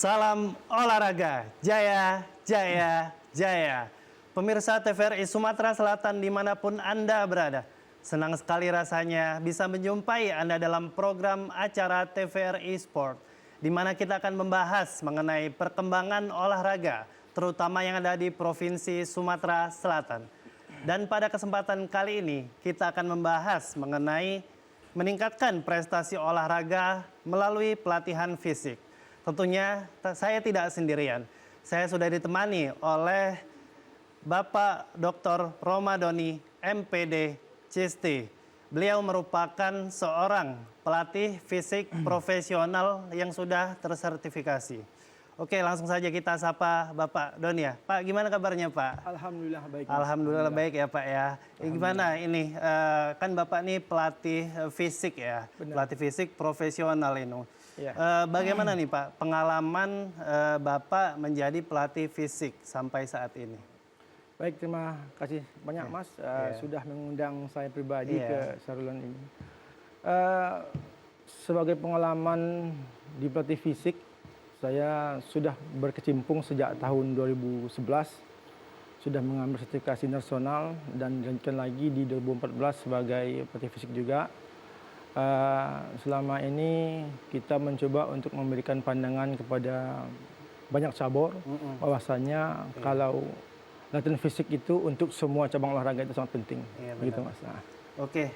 Salam olahraga, jaya, jaya, jaya. Pemirsa TVRI Sumatera Selatan dimanapun Anda berada. Senang sekali rasanya bisa menjumpai Anda dalam program acara TVRI Sport, di mana kita akan membahas mengenai perkembangan olahraga, terutama yang ada di Provinsi Sumatera Selatan. Dan pada kesempatan kali ini, kita akan membahas mengenai meningkatkan prestasi olahraga melalui pelatihan fisik. Tentunya saya tidak sendirian. Saya sudah ditemani oleh Bapak Dr. Romadoni, MPD, CISTI. Beliau merupakan seorang pelatih fisik profesional yang sudah tersertifikasi. Oke, langsung saja kita sapa Bapak Doni ya. Pak, gimana kabarnya Pak? Alhamdulillah baik. Alhamdulillah baik ya Pak ya. Gimana ini, kan Bapak ini pelatih fisik ya. Benar. Pelatih fisik profesional ini. Ya. Bagaimana nih Pak pengalaman Bapak menjadi pelatih fisik sampai saat ini? Baik, terima kasih banyak Mas sudah mengundang saya pribadi ke saluran ini. Sebagai pengalaman di pelatih fisik, saya sudah berkecimpung sejak tahun 2011, sudah mengambil sertifikasi nasional dan dilanjutkan lagi di 2014 sebagai pelatih fisik juga. Selama ini kita mencoba untuk memberikan pandangan kepada banyak cabur bahwasanya kalau latihan fisik itu untuk semua cabang olahraga itu sangat penting. Iya, begitu Mas. Nah. Oke,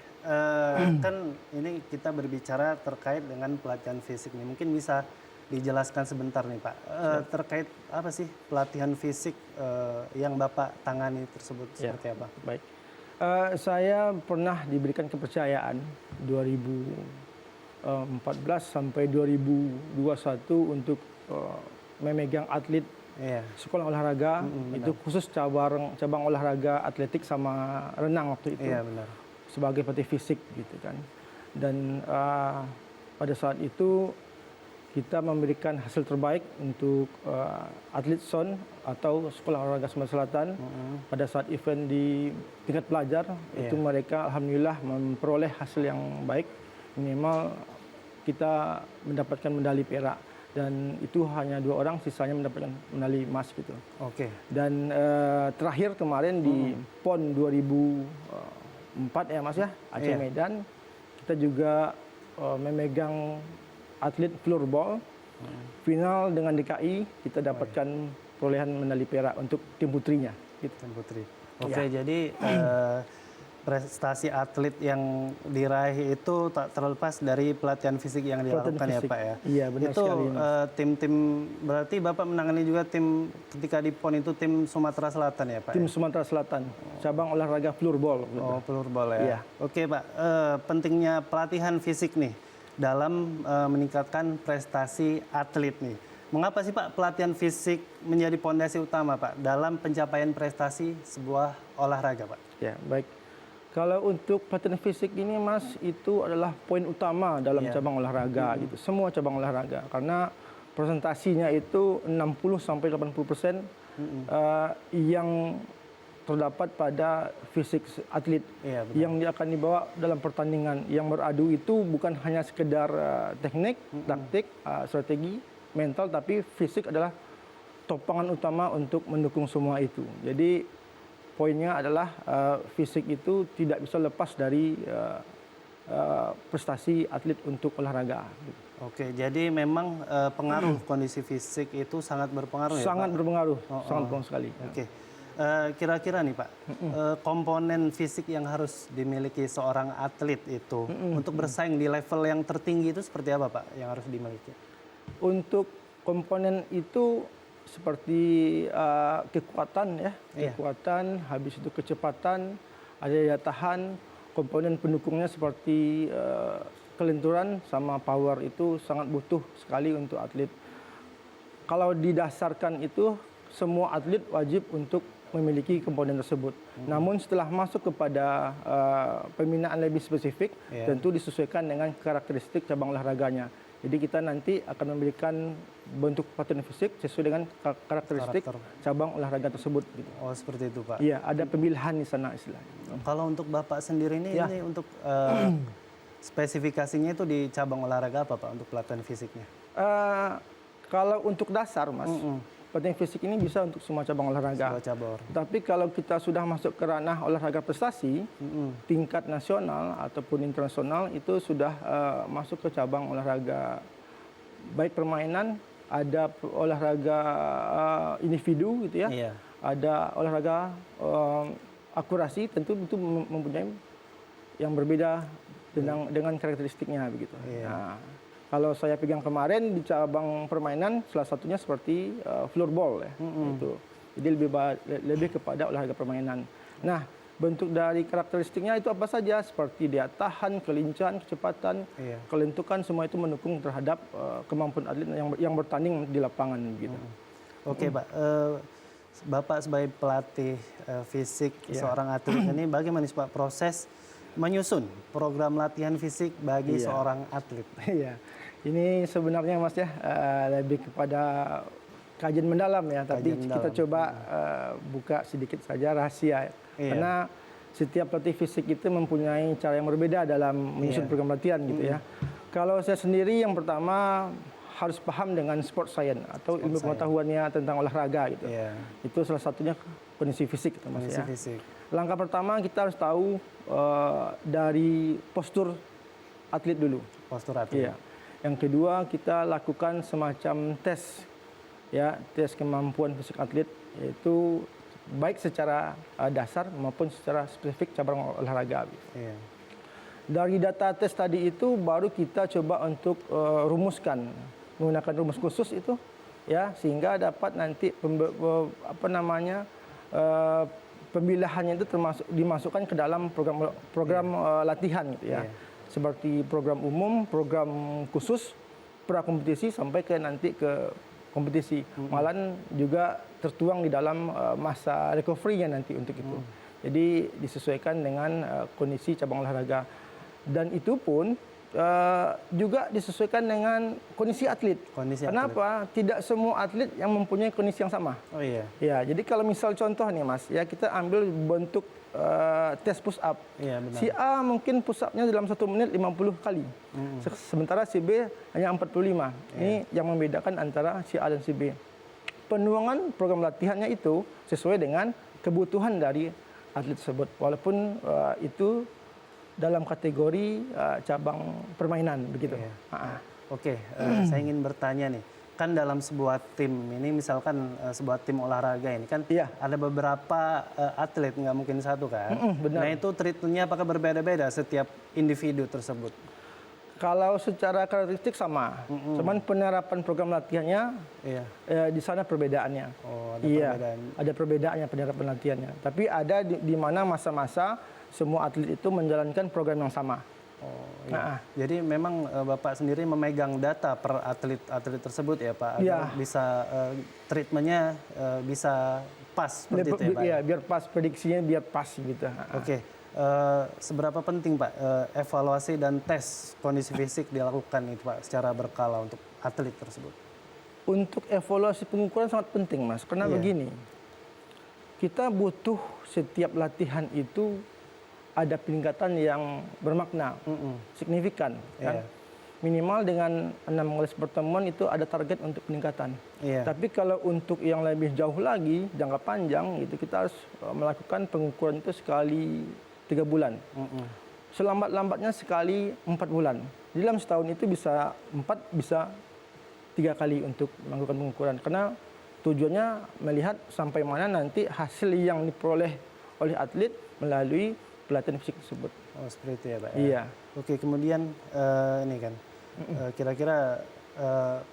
kan ini kita berbicara terkait dengan pelatihan fisik nih. Mungkin bisa dijelaskan sebentar nih Pak, terkait apa sih pelatihan fisik yang Bapak tangani tersebut seperti apa? Baik. Saya pernah diberikan kepercayaan 2014 sampai 2021 untuk memegang atlet sekolah olahraga, itu khusus cabang olahraga atletik sama renang waktu itu. Iya, benar. Sebagai pelatih fisik gitu kan. Dan pada saat itu kita memberikan hasil terbaik untuk atlet SON atau Sekolah Olahraga Sumatera Selatan. Pada saat event di tingkat pelajar, itu mereka alhamdulillah memperoleh hasil yang baik. Minimal kita mendapatkan medali perak. Dan itu hanya 2 orang, sisanya mendapatkan medali emas gitu. Oke. Dan terakhir kemarin di PON 2004 ya Mas ya, Aceh Medan, kita juga memegang atlet floorball. Final dengan DKI kita dapatkan perolehan medali perak untuk tim putrinya. Gitu. Tim putri. Oke, jadi prestasi atlet yang diraih itu tak terlepas dari pelatihan fisik yang dilakukan ya Pak ya. Iya, benar itu sekali. Tim-tim berarti Bapak menangani juga tim ketika di PON itu tim Sumatera Selatan ya Pak? Tim Sumatera Selatan, cabang olahraga floorball. Oh, floorball ya. Iya. Oke Pak, pentingnya pelatihan fisik nih dalam meningkatkan prestasi atlet nih. Mengapa sih Pak pelatihan fisik menjadi pondasi utama Pak dalam pencapaian prestasi sebuah olahraga Pak? Ya, baik. Kalau untuk pelatihan fisik ini Mas, itu adalah poin utama dalam cabang olahraga gitu. Semua cabang olahraga, karena presentasinya itu 60-80% yang terdapat pada fisik atlet yang dia akan dibawa dalam pertandingan. Yang beradu itu bukan hanya sekedar teknik, taktik, strategi, mental, tapi fisik adalah topangan utama untuk mendukung semua itu. Jadi poinnya adalah fisik itu tidak bisa lepas dari prestasi atlet untuk olahraga. Oke, jadi memang pengaruh kondisi fisik itu sangat berpengaruh ya Pak? Sangat berpengaruh, sangat berpengaruh sekali. Oke. Kira-kira nih Pak, komponen fisik yang harus dimiliki seorang atlet itu untuk bersaing di level yang tertinggi itu seperti apa Pak yang harus dimiliki? Untuk komponen itu seperti kekuatan ya, kekuatan, habis itu kecepatan, ada daya tahan, komponen pendukungnya seperti kelenturan sama power itu sangat butuh sekali untuk atlet. Kalau didasarkan itu semua atlet wajib untuk memiliki komponen tersebut. Namun setelah masuk kepada pembinaan lebih spesifik, tentu disesuaikan dengan karakteristik cabang olahraganya. Jadi kita nanti akan memberikan bentuk pelatihan fisik sesuai dengan karakteristik cabang olahraga tersebut. Gitu. Oh, seperti itu Pak? Iya, ada pemilihan di sana istilahnya. Kalau untuk Bapak sendiri ini untuk spesifikasinya itu di cabang olahraga apa Pak untuk pelatihan fisiknya? Kalau untuk dasar, Mas, pelatihan fisik ini bisa untuk semua cabang olahraga. Semua cabur. Tapi kalau kita sudah masuk ke ranah olahraga prestasi, tingkat nasional ataupun internasional itu sudah masuk ke cabang olahraga baik permainan, ada olahraga individu gitu ya. Iya. Ada olahraga akurasi, tentu itu mempunyai yang berbeda dengan karakteristiknya begitu. Iya. Nah, kalau saya pegang kemarin di cabang permainan, salah satunya seperti floorball ya, itu. Jadi lebih kepada olahraga permainan. Nah, bentuk dari karakteristiknya itu apa saja? Seperti dia tahan, kelincahan, kecepatan, kelentukan, semua itu mendukung terhadap kemampuan atlet yang bertanding di lapangan gitu. Oke, Pak. Bapak sebagai pelatih fisik seorang atlet ini, bagaimana sih Pak proses menyusun program latihan fisik bagi seorang atlet? Iya, ini sebenarnya Mas ya lebih kepada kajian mendalam ya, tapi kita coba buka sedikit saja rahasia. Karena setiap pelatih fisik itu mempunyai cara yang berbeda dalam menyusun program latihan gitu ya. Kalau saya sendiri yang pertama harus paham dengan sport science atau ilmu pengetahuannya tentang olahraga gitu. Itu salah satunya kondisi fisik gitu, Mas ya. Fisik. Langkah pertama kita harus tahu dari postur atlet dulu. Postur atlet. Iya. Yang kedua kita lakukan semacam tes ya, tes kemampuan fisik atlet, yaitu baik secara dasar maupun secara spesifik cabang olahraga. Iya. Dari data tes tadi itu baru kita coba untuk rumuskan menggunakan rumus khusus itu ya, sehingga dapat nanti pemilihannya itu dimasukkan ke dalam program latihan gitu ya. Seperti program umum, program khusus, prakompetisi sampai ke nanti ke kompetisi. Malahan juga tertuang di dalam masa recovery-nya nanti untuk itu. Jadi disesuaikan dengan kondisi cabang olahraga. Dan itu pun juga disesuaikan dengan kondisi atlet. Kenapa? Tidak semua atlet yang mempunyai kondisi yang sama. Oh iya. Ya, jadi kalau misal contoh nih Mas, ya kita ambil bentuk tes push up. Iya, benar. Si A mungkin push up-nya dalam 1 menit 50 kali. Sementara si B hanya 45. Ini yang membedakan antara si A dan si B. Penuangan program latihannya itu sesuai dengan kebutuhan dari atlet tersebut. Walaupun itu dalam kategori cabang permainan begitu. Oke, saya ingin bertanya nih. Kan dalam sebuah tim ini, misalkan sebuah tim olahraga ini kan ada beberapa atlet, nggak mungkin satu kan. Benar. Nah itu treatmentnya apakah berbeda-beda setiap individu tersebut? Kalau secara karakteristik sama, cuman penerapan program latihannya di sana perbedaannya. Oh, ada perbedaan. Ada perbedaannya penerapan latihannya. Tapi ada di mana masa-masa semua atlet itu menjalankan program yang sama. Oh, iya. Jadi memang Bapak sendiri memegang data per atlet tersebut ya Pak, agar bisa treatmentnya bisa pas seperti itu ya Pak? Iya, biar pas prediksinya biar pas gitu. Oke. Seberapa penting Pak evaluasi dan tes kondisi fisik dilakukan itu Pak secara berkala untuk atlet tersebut? Untuk evaluasi pengukuran sangat penting Mas, karena begini, kita butuh setiap latihan itu ada peningkatan yang bermakna, signifikan. Kan? Minimal dengan 6 kali pertemuan itu ada target untuk peningkatan. Tapi kalau untuk yang lebih jauh lagi, jangka panjang, itu kita harus melakukan pengukuran itu sekali 3 bulan. Selambat-lambatnya sekali 4 bulan. Di dalam setahun itu bisa 4, bisa 3 kali untuk melakukan pengukuran. Karena tujuannya melihat sampai mana nanti hasil yang diperoleh oleh atlet melalui pelatihan fisik tersebut. Oh seperti itu ya Pak? Iya. Oke, kemudian ini kan, kira-kira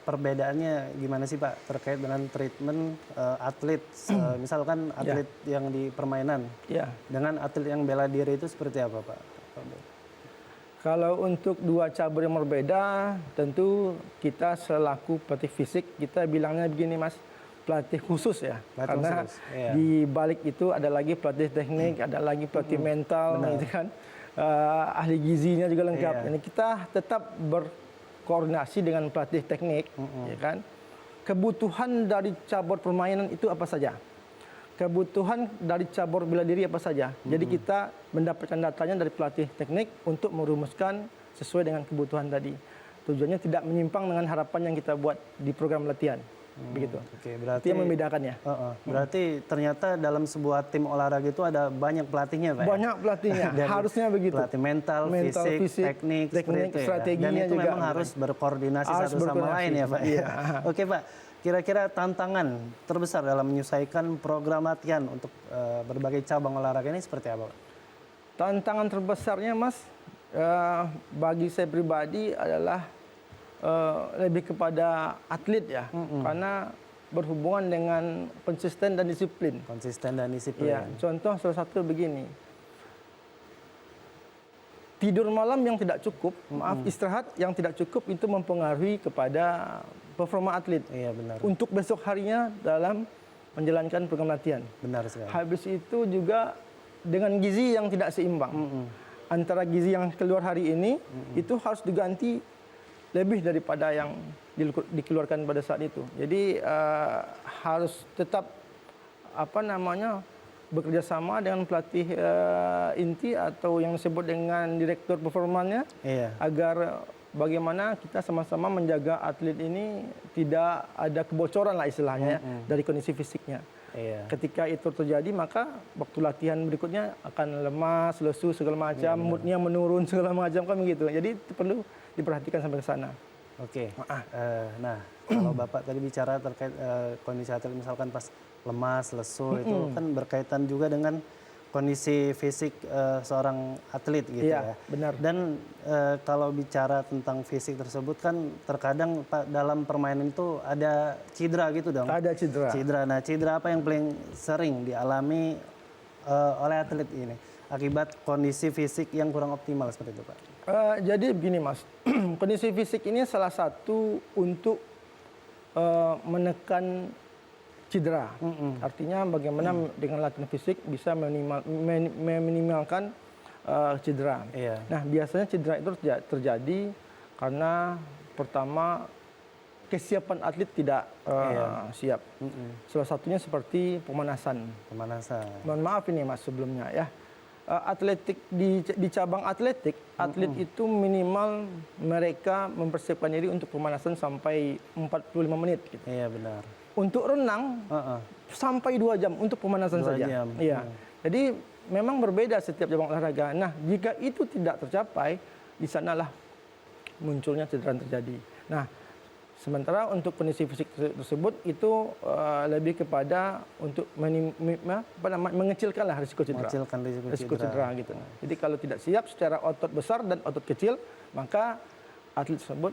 perbedaannya gimana sih Pak terkait dengan treatment atlet, misalkan atlet yang di permainan dengan atlet yang bela diri itu seperti apa Pak? Kalau untuk dua cabur yang berbeda, tentu kita selaku pelatih fisik, kita bilangnya begini Mas, pelatih khusus ya. Karena di balik itu ada lagi pelatih teknik, ada lagi pelatih mental, gitu kan. Ahli gizinya juga lengkap. Jadi kita tetap berkoordinasi dengan pelatih teknik, ya kan. Kebutuhan dari cabur permainan itu apa saja? Kebutuhan dari cabur bela diri apa saja? Jadi kita mendapatkan datanya dari pelatih teknik untuk merumuskan sesuai dengan kebutuhan tadi. tujuannya tidak menyimpang dengan harapan yang kita buat di program latihan. Begitu. Oke, Itu berarti yang membedakannya. berarti ternyata dalam sebuah tim olahraga itu ada banyak pelatihnya, Pak. Ya? Banyak pelatihnya, Dari harusnya begitu. Pelatih mental, fisik, teknik, seperti itu ya. strateginya Dan itu juga. memang harus berkoordinasi Harus satu sama berkoordinasi. lain ya, Pak. Iya. Oke, Pak. Kira-kira tantangan terbesar dalam menyelesaikan program latihan untuk berbagai cabang olahraga ini seperti apa, Pak? Tantangan terbesarnya, Mas, bagi saya pribadi adalah lebih kepada atlet ya, karena berhubungan dengan konsisten dan disiplin. Konsisten dan disiplin. Ya, contoh salah satu begini. Tidur malam yang tidak cukup, istirahat yang tidak cukup itu mempengaruhi kepada performa atlet. Iya, benar. Untuk besok harinya dalam menjalankan program latihan. Benar sekali. Habis itu juga dengan gizi yang tidak seimbang. Antara gizi yang keluar hari ini itu harus diganti lebih daripada yang dikeluarkan pada saat itu. Jadi harus tetap bekerja sama dengan pelatih inti atau yang disebut dengan direktur performanya, agar bagaimana kita sama-sama menjaga atlet ini tidak ada kebocoran lah istilahnya dari kondisi fisiknya. Ketika itu terjadi, maka waktu latihan berikutnya akan lemas, lesu segala macam, moodnya menurun segala macam kan begitu. Jadi itu perlu diperhatikan sampai ke sana. Oke. Nah, kalau Bapak tadi bicara terkait kondisi atlet misalkan pas lemas, lesu itu kan berkaitan juga dengan kondisi fisik seorang atlet gitu ya. Benar. Dan kalau bicara tentang fisik tersebut kan terkadang dalam permainan itu ada cedera gitu dong. Ada cedera. Nah, cedera apa yang paling sering dialami oleh atlet ini akibat kondisi fisik yang kurang optimal seperti itu, Pak? Jadi begini, Mas, kondisi fisik ini salah satu untuk menekan cedera. Artinya bagaimana dengan latihan fisik bisa meminimalkan cedera. Nah, biasanya cedera itu terjadi karena pertama kesiapan atlet tidak siap. Salah satunya seperti pemanasan. Mohon maaf ini, Mas, sebelumnya ya. Atletik di cabang atletik, atlet itu minimal mereka mempersiapkan diri untuk pemanasan sampai 45 menit gitu. Iya, benar. Untuk renang sampai 2 jam untuk pemanasan 2 saja. jam. Iya. Jadi memang berbeda setiap cabang olahraga. Nah, jika itu tidak tercapai, di sanalah munculnya cedera terjadi. Nah, sementara untuk kondisi fisik tersebut itu lebih kepada untuk mengecilkanlah risiko cedera. Mengecilkan risiko cedera gitu. Jadi kalau tidak siap secara otot besar dan otot kecil, maka atlet tersebut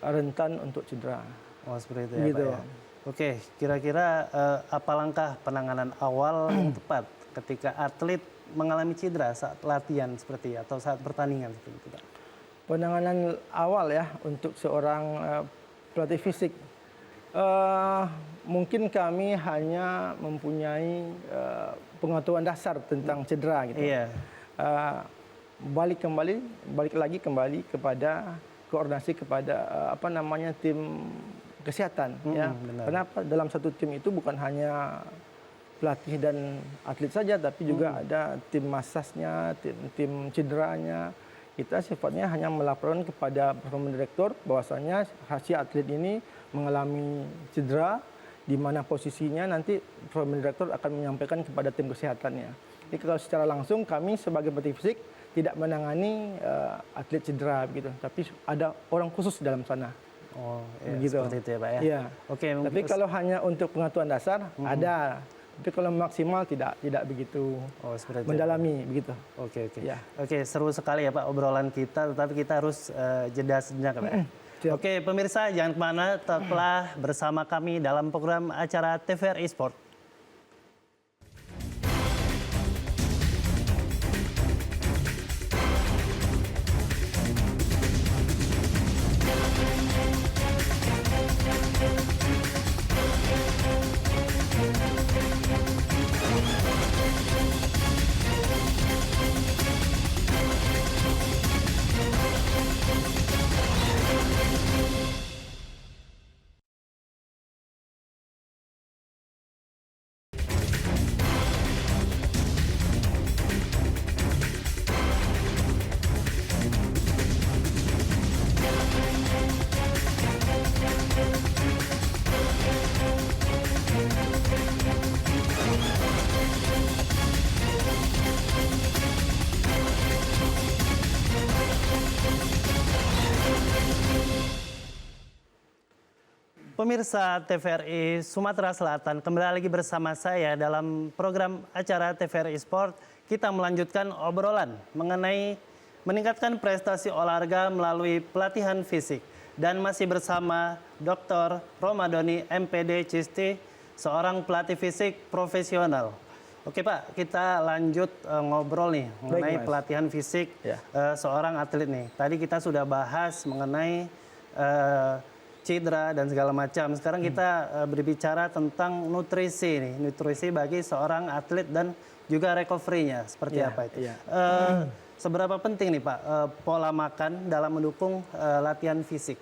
rentan untuk cedera. Oh, seperti itu ya, gitu. Pak ya. Oke, kira-kira apa langkah penanganan awal yang tepat ketika atlet mengalami cedera saat latihan seperti atau saat pertandingan seperti itu, Pak? Penanganan awal ya untuk seorang pelatih fisik, mungkin kami hanya mempunyai pengetahuan dasar tentang cedera gitu. Balik lagi kepada koordinasi kepada tim kesehatan ya. Kenapa dalam satu tim itu bukan hanya pelatih dan atlet saja, tapi juga ada tim masasnya, tim cederanya. Kita sifatnya hanya melaporkan kepada performance director bahwasanya si atlet ini mengalami cedera, di mana posisinya nanti performance director akan menyampaikan kepada tim kesehatannya. Jadi kalau secara langsung kami sebagai pelatih fisik tidak menangani atlet cedera begitu, tapi ada orang khusus dalam sana. Oh, ya, begitu. Seperti itu ya, Pak ya. Iya. Oke, tapi kalau hanya untuk pengetahuan dasar ada. Tapi kalau maksimal tidak begitu mendalami begitu. Oke. Ya. Oke, seru sekali ya Pak obrolan kita, tetapi kita harus jeda sejenak Pak. Oke, pemirsa jangan kemana, tetaplah bersama kami dalam program acara TVRI Sport. Pemirsa TVRI Sumatera Selatan, kembali lagi bersama saya dalam program acara TVRI Sport. Kita melanjutkan obrolan mengenai meningkatkan prestasi olahraga melalui pelatihan fisik. Dan masih bersama Dr. Romadoni MPD Cisti, seorang pelatih fisik profesional. Oke Pak, kita lanjut ngobrol nih mengenai pelatihan fisik seorang atlet nih. Tadi kita sudah bahas mengenai cedera dan segala macam. Sekarang kita berbicara tentang nutrisi nih, nutrisi bagi seorang atlet dan juga recovery-nya seperti apa itu. Seberapa penting nih Pak pola makan dalam mendukung latihan fisik?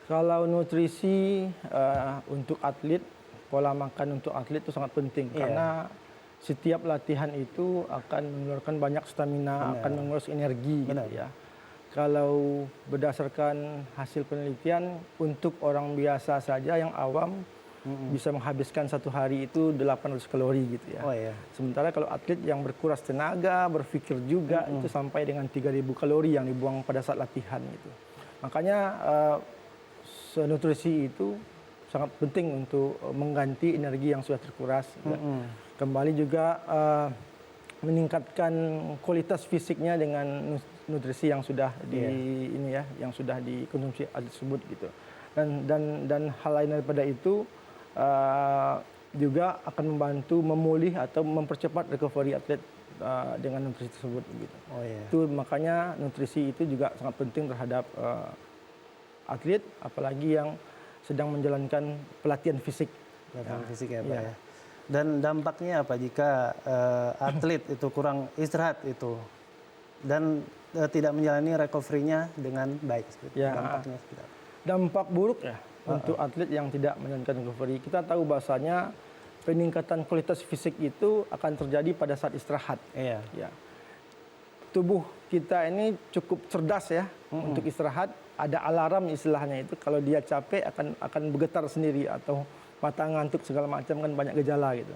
Kalau nutrisi untuk atlet, pola makan untuk atlet itu sangat penting karena setiap latihan itu akan mengeluarkan banyak stamina, akan menguras energi gitu ya. Kalau berdasarkan hasil penelitian, untuk orang biasa saja yang awam bisa menghabiskan satu hari itu 800 kalori gitu ya. Sementara kalau atlet yang berkuras tenaga, berpikir juga itu sampai dengan 3000 kalori yang dibuang pada saat latihan gitu. Makanya nutrisi itu sangat penting untuk mengganti energi yang sudah terkuras. Ya. Kembali juga meningkatkan kualitas fisiknya dengan nutrisi yang sudah yang sudah dikonsumsi atlet tersebut gitu. Dan hal lain daripada itu juga akan membantu memulih atau mempercepat recovery atlet dengan nutrisi tersebut gitu. Itu makanya nutrisi itu juga sangat penting terhadap atlet, apalagi yang sedang menjalankan pelatihan fisik. Pelatihan fisik ya Pak ya. Dan dampaknya apa jika atlet itu kurang istirahat itu dan tidak menjalani recovery-nya dengan baik? Dampaknya seperti apa? Dampak buruk ya untuk atlet yang tidak menjalankan recovery. Kita tahu bahasanya peningkatan kualitas fisik itu akan terjadi pada saat istirahat. Ya. Tubuh kita ini cukup cerdas ya untuk istirahat. Ada alarm istilahnya itu, kalau dia capek akan bergetar sendiri atau mata ngantuk segala macam, kan banyak gejala gitu.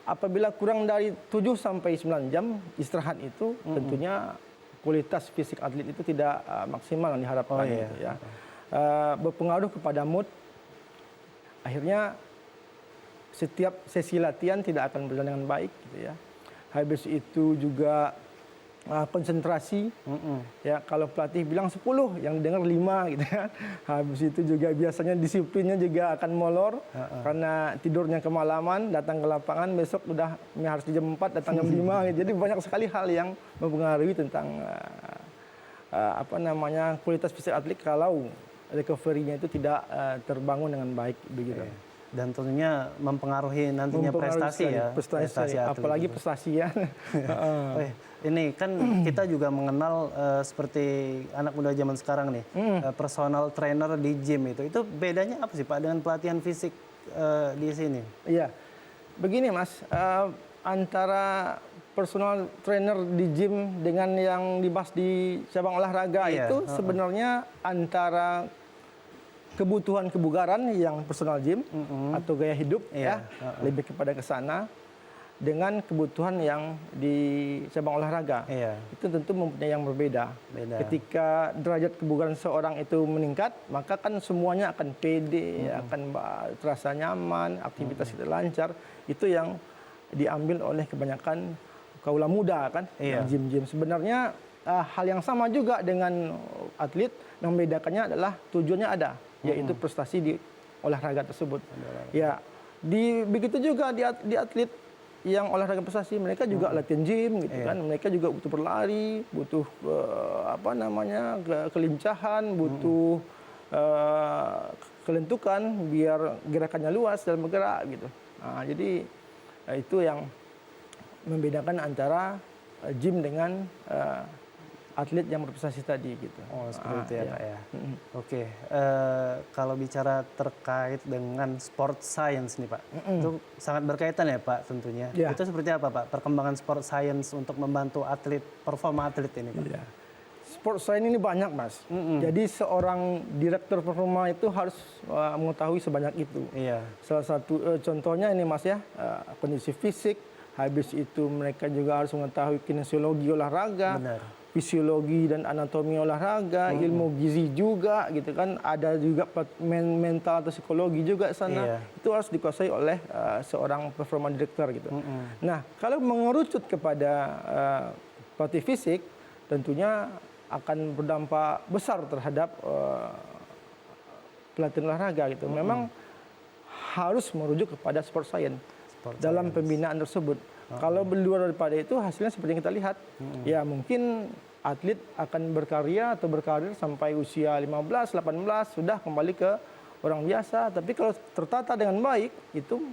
Apabila kurang dari 7 sampai 9 jam istirahat itu tentunya kualitas fisik atlet itu tidak maksimal yang diharapkan gitu ya. Berpengaruh kepada mood. Akhirnya setiap sesi latihan tidak akan berjalan dengan baik gitu ya. Habis itu juga konsentrasi. Ya, kalau pelatih bilang 10, yang dengar 5 gitu ya. Habis itu juga biasanya disiplinnya juga akan molor karena tidurnya kemalaman, datang ke lapangan besok udah harus jam 4, datang jam 5 gitu. Jadi banyak sekali hal yang mempengaruhi tentang kualitas fisik atlet kalau recovery-nya itu tidak terbangun dengan baik begitu. Dan tentunya mempengaruhi nantinya prestasi ya. Prestasi apalagi prestasi ya. Ini kan kita juga mengenal seperti anak muda zaman sekarang nih, personal trainer di gym itu. Itu bedanya apa sih Pak dengan pelatihan fisik di sini? Iya, begini Mas, antara personal trainer di gym dengan yang dibahas di cabang olahraga itu sebenarnya antara kebutuhan kebugaran yang personal gym atau gaya hidup lebih kepada ke sana, dengan kebutuhan yang di cabang olahraga itu tentu mempunyai yang berbeda. Ketika derajat kebugaran seorang itu meningkat, maka kan semuanya akan pede, akan terasa nyaman, aktivitas kita lancar. Itu yang diambil oleh kebanyakan kaula muda kan, gym-gym. Sebenarnya hal yang sama juga dengan atlet, yang membedakannya adalah tujuannya ada, yaitu prestasi di olahraga tersebut. Ya, begitu juga di atlet yang olahraga prestasi, mereka juga latihan gym gitu kan, mereka juga butuh berlari, butuh kelincahan, butuh kelentukan biar gerakannya luas dalam bergerak gitu. Nah, jadi itu yang membedakan antara gym dengan atlet yang berprestasi tadi gitu. Oh, seperti itu ya Pak ya. Oke, kalau bicara terkait dengan sport science nih Pak, itu sangat berkaitan ya Pak tentunya. Itu seperti apa Pak perkembangan sport science untuk membantu atlet, performa atlet ini Pak? Sport science ini banyak Mas. Jadi seorang direktur performa itu harus mengetahui sebanyak itu. Salah satu contohnya ini Mas ya, kondisi fisik. Habis itu mereka juga harus mengetahui kinesiologi olahraga, fisiologi dan anatomi olahraga, ilmu gizi juga gitu kan, ada juga mental atau psikologi juga di sana. Itu harus dikuasai oleh seorang performa director gitu. Nah, kalau mengerucut kepada pelatih fisik, tentunya akan berdampak besar terhadap pelatihan olahraga gitu. Memang harus merujuk kepada sport science dalam pembinaan tersebut. Kalau luar daripada itu, hasilnya seperti yang kita lihat, ya mungkin atlet akan berkarya atau berkarir sampai usia 15, 18 sudah kembali ke orang biasa. Tapi kalau tertata dengan baik, itu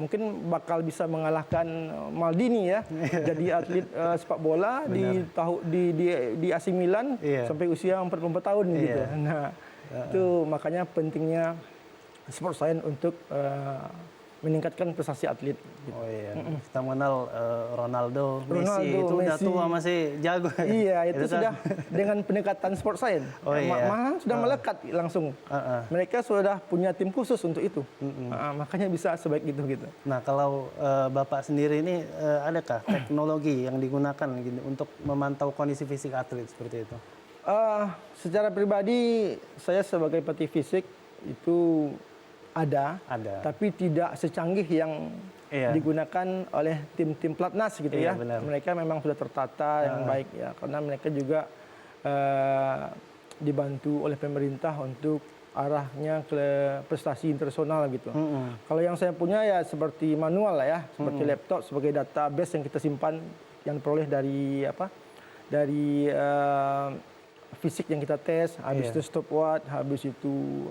mungkin bakal bisa mengalahkan Maldini ya. Jadi atlet sepak bola di AC Milan sampai usia 44 tahun gitu. Nah, itu makanya pentingnya sport science untuk meningkatkan prestasi atlet. Gitu. Oh iya, kita mengenal Ronaldo, Messi itu udah tua masih jago. Iya, itu sudah dengan pendekatan sport science. Oh iya. Malah sudah melekat langsung. Mereka sudah punya tim khusus untuk itu. Makanya bisa sebaik itu gitu. Nah, kalau Bapak sendiri ini adakah teknologi yang digunakan gitu, untuk memantau kondisi fisik atlet seperti itu? Secara pribadi, saya sebagai pelatih fisik itu ada, tapi tidak secanggih yang digunakan oleh tim-tim pelatnas gitu ya. Benar. Mereka memang sudah tertata yang baik ya, karena mereka juga dibantu oleh pemerintah untuk arahnya ke prestasi internasional gitu. Kalau yang saya punya ya seperti manual lah ya, seperti laptop sebagai database yang kita simpan, yang diperoleh dari dari fisik yang kita tes, habis itu stopwatch, habis itu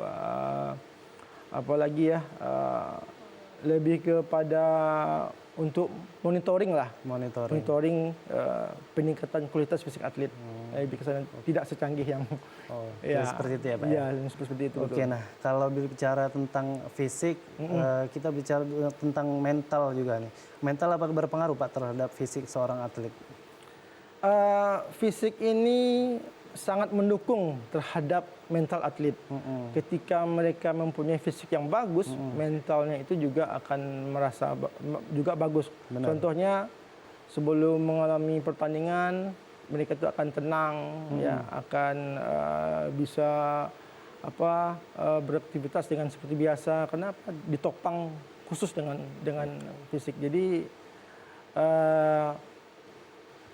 apalagi ya, lebih kepada untuk monitoring lah, monitoring peningkatan kualitas fisik atlet. Lebih kesana, tidak secanggih yang seperti itu ya Pak? Iya, seperti itu. Oke, nah kalau berbicara tentang fisik, kita bicara tentang mental juga nih. Mental apakah berpengaruh Pak terhadap fisik seorang atlet? Fisik ini sangat mendukung terhadap mental atlet. Ketika mereka mempunyai fisik yang bagus, mentalnya itu juga akan merasa juga bagus. Benar. Contohnya sebelum mengalami pertandingan, mereka itu akan tenang, ya, akan bisa beraktivitas dengan seperti biasa. Kenapa? Ditopang khusus dengan fisik. Jadi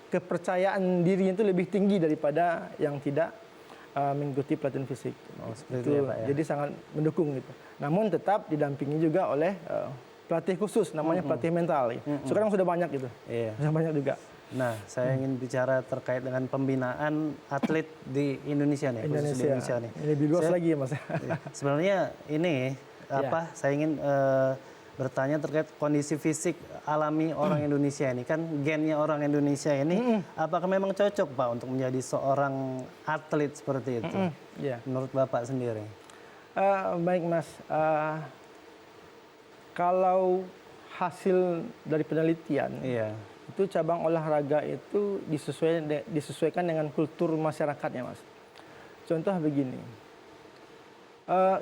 kepercayaan dirinya itu lebih tinggi daripada yang tidak mengikuti pelatihan fisik. Seperti itu ya, Pak, ya? Jadi sangat mendukung gitu. Namun tetap didampingi juga oleh pelatih khusus, namanya pelatih mental. Sekarang sudah banyak gitu. Sudah banyak juga. Nah, saya ingin bicara terkait dengan pembinaan atlet di Indonesia nih. Di Indonesia nih. Lebih luas lagi ya Mas. Sebenarnya ini saya ingin bertanya terkait kondisi fisik alami orang Indonesia ini. Kan gennya orang Indonesia ini, apakah memang cocok Pak untuk menjadi seorang atlet seperti itu? Menurut Bapak sendiri? Baik Mas, kalau hasil dari penelitian, itu cabang olahraga itu disesuaikan dengan kultur masyarakatnya Mas. Contoh begini,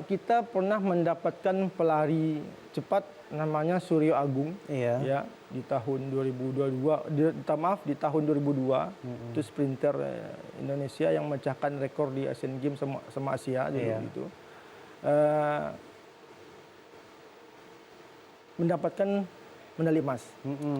kita pernah mendapatkan pelari cepat namanya Suryo Agung, ya, di tahun 2022, di tahun 2002, itu sprinter Indonesia yang memecahkan rekor di Asian Games sama Asia gitu. Mendapatkan medali emas.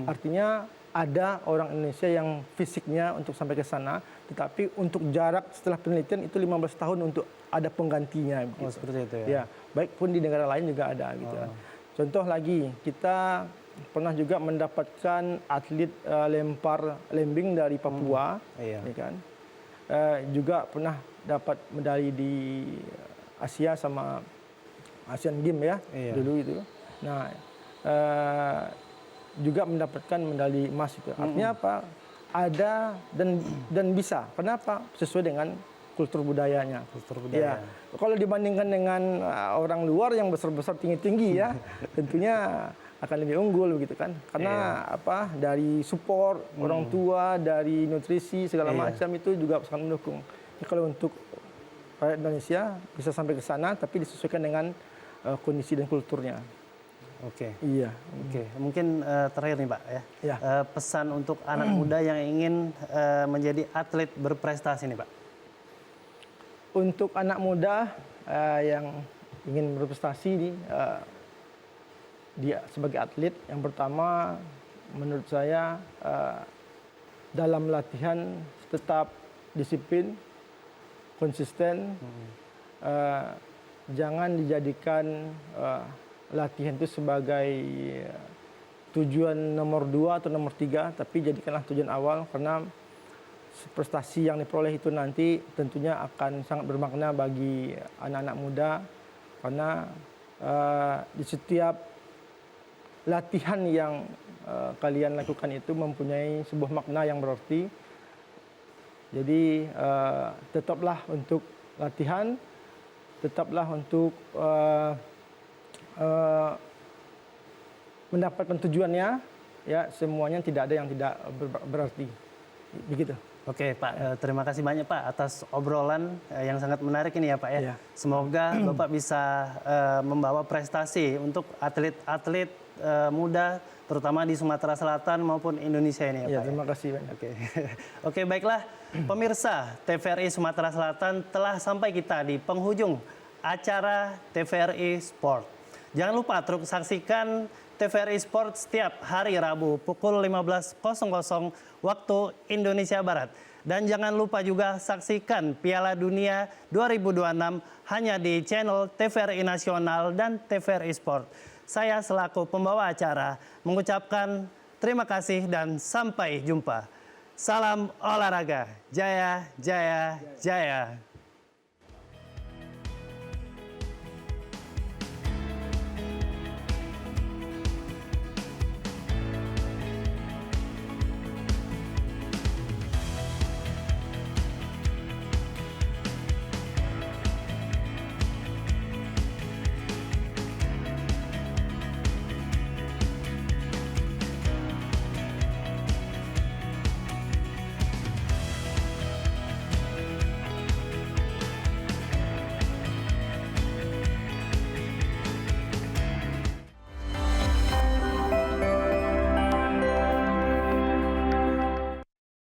Artinya ada orang Indonesia yang fisiknya untuk sampai ke sana, tetapi untuk jarak setelah penelitian itu 15 tahun untuk ada penggantinya. Gitu. Seperti itu ya? Ya, baik pun di negara lain juga ada gitu. Contoh lagi, kita pernah juga mendapatkan atlet lempar lembing dari Papua, ya kan? Juga pernah dapat medali di Asia sama Asian Games ya, dulu itu. Nah, juga mendapatkan medali emas itu. Artinya apa? Ada dan bisa. Kenapa? Sesuai dengan kultur budayanya. Ya. Kalau dibandingkan dengan orang luar yang besar-besar tinggi-tinggi ya, tentunya akan lebih unggul gitu kan. Karena dari support orang tua, dari nutrisi segala macam itu juga sangat mendukung. Jadi kalau untuk rakyat Indonesia bisa sampai ke sana tapi disesuaikan dengan kondisi dan kulturnya. Oke. Iya. Oke, mungkin terakhir nih Pak ya. Ya. Pesan untuk anak muda yang ingin menjadi atlet berprestasi nih Pak. Untuk anak muda yang ingin berprestasi dia sebagai atlet, yang pertama menurut saya dalam latihan tetap disiplin, konsisten, jangan dijadikan latihan itu sebagai tujuan nomor 2 atau nomor 3, tapi jadikanlah tujuan awal, karena prestasi yang diperoleh itu nanti tentunya akan sangat bermakna bagi anak-anak muda, karena di setiap latihan yang kalian lakukan itu mempunyai sebuah makna yang berarti. Jadi tetaplah untuk latihan, tetaplah untuk mendapatkan tujuannya, ya semuanya tidak ada yang tidak berarti. Begitu. Oke Pak, terima kasih banyak Pak atas obrolan yang sangat menarik ini ya Pak ya. Iya. Semoga Bapak bisa membawa prestasi untuk atlet-atlet muda, terutama di Sumatera Selatan maupun Indonesia ini ya Pak. Ya, terima kasih banyak. Oke. Oke, baiklah pemirsa TVRI Sumatera Selatan, telah sampai kita di penghujung acara TVRI Sport. Jangan lupa terus saksikan TVRI Sport setiap hari Rabu pukul 15.00 waktu Indonesia Barat. Dan jangan lupa juga saksikan Piala Dunia 2026 hanya di channel TVRI Nasional dan TVRI Sport. Saya selaku pembawa acara mengucapkan terima kasih dan sampai jumpa. Salam olahraga, jaya, jaya, jaya.